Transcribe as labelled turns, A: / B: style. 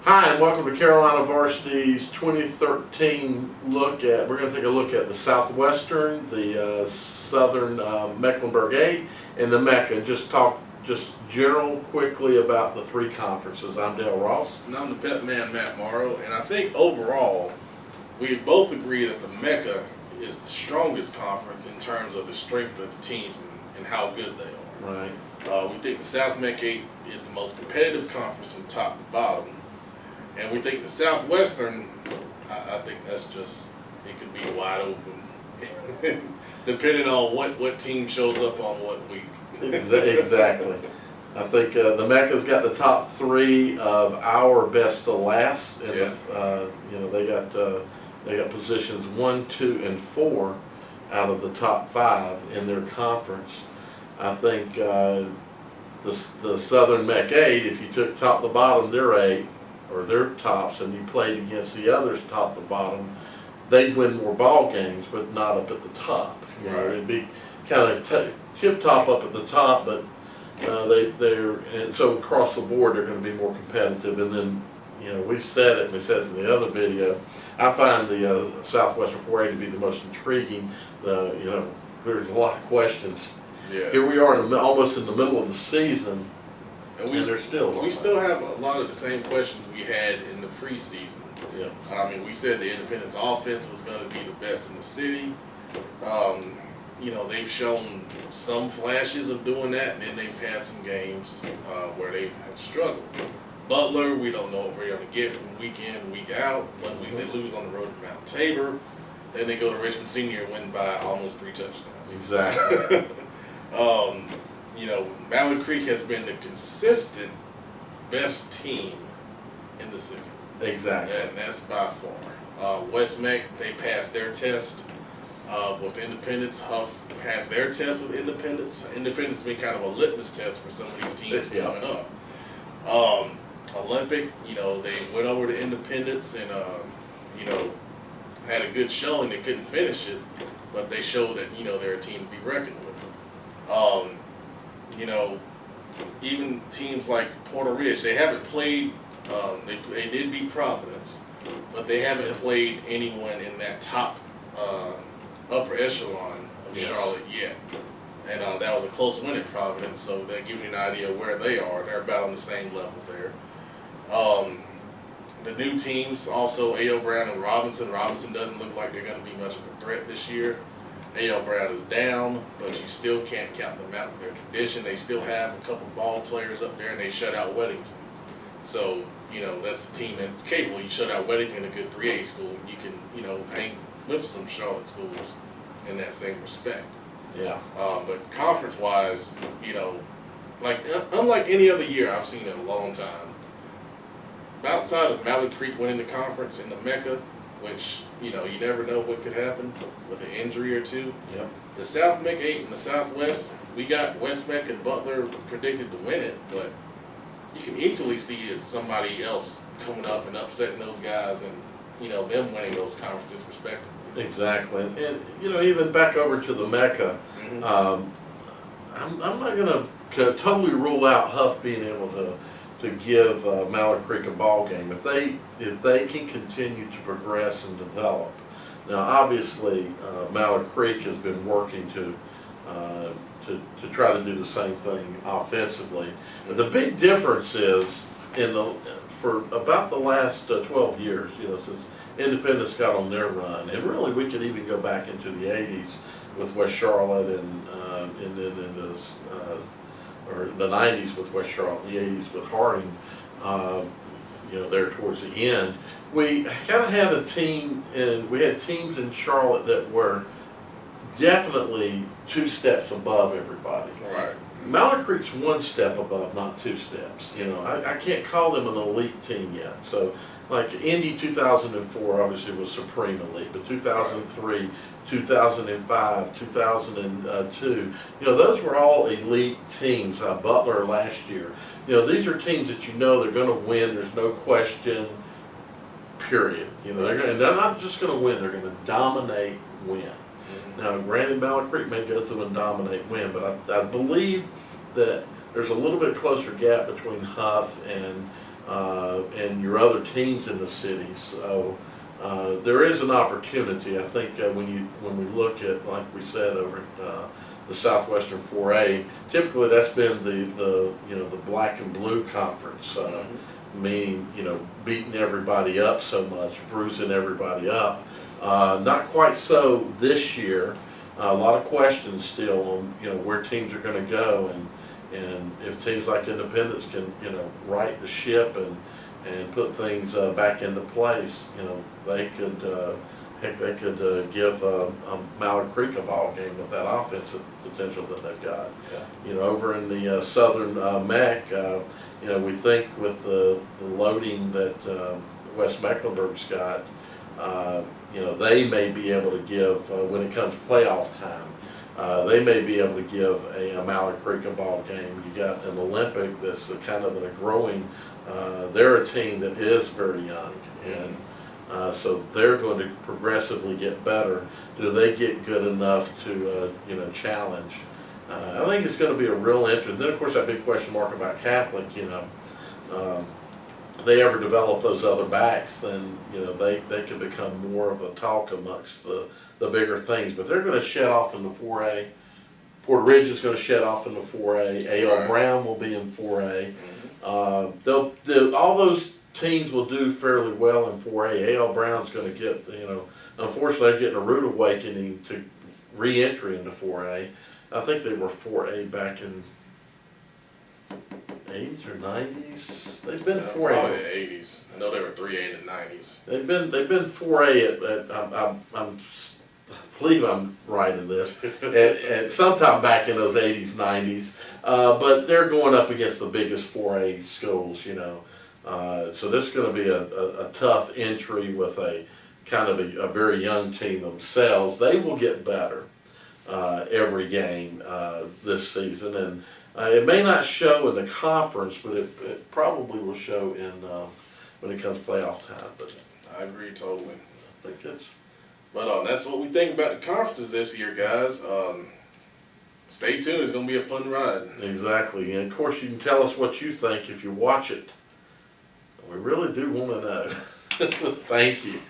A: Hi, and welcome to Carolina Varsity's 2013 look at. We're going to take a look at the Southwestern, the Southern Mecklenburg A, and the MeCKa. Just general quickly about the three conferences. I'm Dale Ross.
B: And I'm the pet man, Matt Morrow, and I think overall, we both agree that the MeCKa is the strongest conference in terms of the strength of the teams and how good they are.
A: Right.
B: We think the South MECKA is the most competitive conference from top to bottom. And we think the Southwestern, I think that's just, it could be wide open, depending on what team shows up on what week.
A: Exactly. I think the MeCKa's got the top three of our best to last, and they got positions 1, 2, and 4 out of the top 5 in their conference. I think the Southern MECKA 8, if you took top to bottom, their 8 or their tops, and you played against the others top to bottom, they'd win more ball games, but not up at the top. You know, it'd be kind of tip top up at the top, but and so across the board they're going to be more competitive. And then, you know, we said it, and we said it in the other video. I find the Southwestern 4A to be the most intriguing. There's a lot of questions.
B: Yeah.
A: Here we are almost in the middle of the season, and we
B: still have a lot of the same questions we had in the preseason.
A: Yeah.
B: I mean, we said the Independence offense was going to be the best in the city. They've shown some flashes of doing that, and then they've had some games where they have struggled. Butler, we don't know what we're going to get from week in, week out. One week they lose on the road to Mount Tabor. Then they go to Richmond Senior and win by almost 3 touchdowns.
A: Exactly.
B: Mallard Creek has been the consistent best team in the city.
A: Exactly.
B: And that's by far. West Meck, they passed their test with Independence. Huff passed their test with Independence. Independence has been kind of a litmus test for some of these teams coming up. Olympic, they went over to Independence and, had a good showing. They couldn't finish it, but they showed that, they're a team to be reckoned with. Even teams like Porter Ridge, they haven't played, they did beat Providence, but they haven't played anyone in that top upper echelon of Charlotte yet. And that was a close win at Providence, so that gives you an idea of where they are. They're about on the same level there. The new teams, also A.O. Brown and Robinson. Robinson doesn't look like they're going to be much of a threat this year. A.O. Brown is down, but you still can't count them out of their tradition. They still have a couple ball players up there, and they shut out Weddington. So, that's a team that's capable. You shut out Weddington, a good 3A school. You can, hang with some Charlotte schools in that same respect.
A: Yeah.
B: But conference-wise, unlike any other year I've seen in a long time, outside of Mallard Creek winning the conference in the MeCKa, which, you never know what could happen with an injury or two.
A: Yep.
B: The South MECKA 8 and the Southwest, we got West Meck and Butler predicted to win it, but you can easily see it somebody else coming up and upsetting those guys and, them winning those conferences respectively.
A: Exactly. And even back over to the MeCKa, I'm not going to totally rule out Huff being able to give Mallard Creek a ball game if they can continue to progress and develop. Now, obviously, Mallard Creek has been working to try to do the same thing offensively. But the big difference is for about the last 12 years, since Independence got on their run, and really we could even go back into the 80s with West Charlotte and then or the 90s with West Charlotte, the 80s with Harding, there towards the end. We kind of had a team, and we had teams in Charlotte that were definitely 2 steps above everybody.
B: Right.
A: Mallard Creek's 1 step above, not 2 steps. I can't call them an elite team yet. So, like Indy 2004 obviously was supreme elite, but 2003, 2005, 2002, those were all elite teams. Butler last year. These are teams that they're going to win. There's no question. Period. They're not just going to win. They're going to dominate, win. Now, granted, Mallard Creek may go through and dominate, win, but I believe that there's a little bit closer gap between Huff and and your other teams in the city. So there is an opportunity. I think when we look at, like we said, over at the Southwestern 4A, typically that's been the black and blue conference, meaning beating everybody up so much, bruising everybody up. Not quite so this year. A lot of questions still on where teams are going to go, and if teams like Independence can right the ship and put things back into place, they could they could give Mallard Creek a ball game with that offensive potential that they've got.
B: Yeah.
A: Over in the Southern Meck, we think with the loading that West Mecklenburg's got, they may be able to give, when it comes to playoff time, they may be able to give a Mallard Creek a ball game. You got an Olympic that's kind of in a growing, they're a team that is very young, and so they're going to progressively get better. Do they get good enough to challenge? I think it's going to be a real interest. Then of course that big question mark about Catholic, they ever develop those other backs, then they can become more of a talk amongst the bigger things. But they're going to shed off into 4A. Port Ridge is going to shed off into 4A. A.L. Brown will be in 4A. All those teams will do fairly well in 4A. A.L. Brown's going to get, unfortunately, they're getting a rude awakening to re-entry into 4A. I think they were 4A back in 80s or 90s. They've been 4A.
B: Probably the 80s. I know they were 3A in the 90s.
A: They've been 4A I believe I'm right in this, at sometime back in those 80s, 90s. But they're going up against the biggest 4A schools, so this is going to be a tough entry with a kind of a very young team themselves. They will get better every game this season, and it may not show in the conference, but it probably will show in when it comes playoff time. But
B: I agree totally.
A: I think it's.
B: But that's what we think about the conferences this year, guys. Stay tuned. It's going to be a fun ride.
A: Exactly. And, of course, you can tell us what you think if you watch it. We really do want to know. Thank you.